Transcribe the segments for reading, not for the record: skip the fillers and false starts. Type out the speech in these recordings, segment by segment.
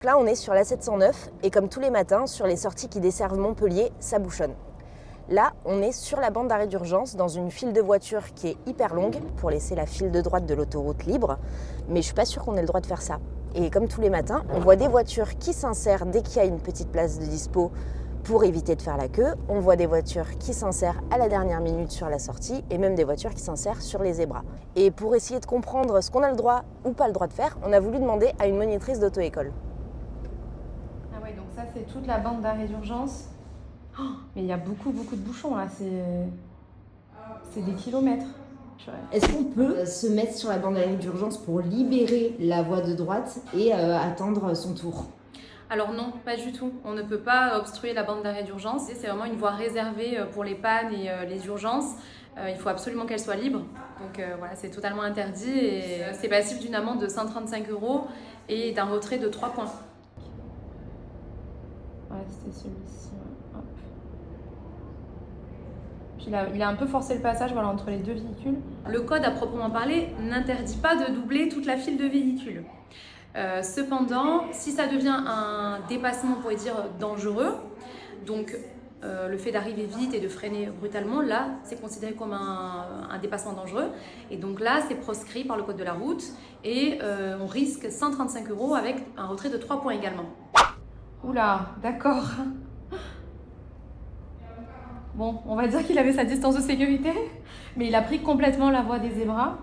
Là, on est sur la 709 et comme tous les matins, sur les sorties qui desservent Montpellier, ça bouchonne. Là, on est sur la bande d'arrêt d'urgence dans une file de voitures qui est hyper longue pour laisser la file de droite de l'autoroute libre, mais je suis pas sûre qu'on ait le droit de faire ça. Et comme tous les matins, on voit des voitures qui s'insèrent dès qu'il y a une petite place de dispo pour éviter de faire la queue. On voit des voitures qui s'insèrent à la dernière minute sur la sortie et même des voitures qui s'insèrent sur les zébras. Et pour essayer de comprendre ce qu'on a le droit ou pas le droit de faire, on a voulu demander à une monitrice d'auto-école. Ah ouais, donc ça c'est toute la bande d'arrêt d'urgence. Oh, mais il y a beaucoup de bouchons là, c'est des kilomètres. Est-ce qu'on peut se mettre sur la bande d'arrêt d'urgence pour libérer la voie de droite et attendre son tour ? Alors non, pas du tout. On ne peut pas obstruer la bande d'arrêt d'urgence. C'est vraiment une voie réservée pour les pannes et les urgences. Il faut absolument qu'elle soit libre. Donc voilà, c'est totalement interdit et c'est passible d'une amende de 135 € et d'un retrait de 3 points. Ouais, c'était celui-ci. Hop. Puis il a un peu forcé le passage voilà, entre les deux véhicules. Le code à proprement parler n'interdit pas de doubler toute la file de véhicules. Cependant, si ça devient un dépassement, on pourrait dire, dangereux, donc le fait d'arriver vite et de freiner brutalement, là, c'est considéré comme un dépassement dangereux. Et donc là, c'est proscrit par le code de la route et on risque 135 € avec un retrait de 3 points également. Oula, d'accord. Bon, on va dire qu'il avait sa distance de sécurité, mais il a pris complètement la voie des zébras.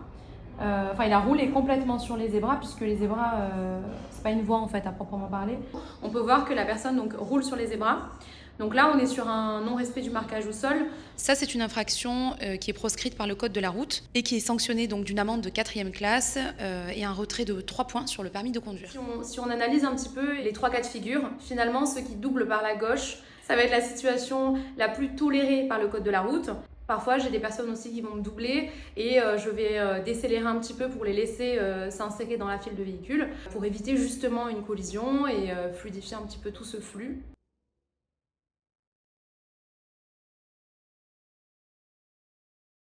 Il a roulé complètement sur les zébras, puisque les zébras, c'est pas une voie en fait à proprement parler. On peut voir que la personne donc, roule sur les zébras. Donc là, on est sur un non-respect du marquage au sol. Ça, c'est une infraction qui est proscrite par le code de la route et qui est sanctionnée donc d'une amende de 4e classe et un retrait de 3 points sur le permis de conduire. Si on analyse un petit peu les 3 cas de figure, finalement, ceux qui doublent par la gauche, ça va être la situation la plus tolérée par le code de la route. Parfois, j'ai des personnes aussi qui vont me doubler et je vais décélérer un petit peu pour les laisser s'insérer dans la file de véhicules pour éviter justement une collision et fluidifier un petit peu tout ce flux.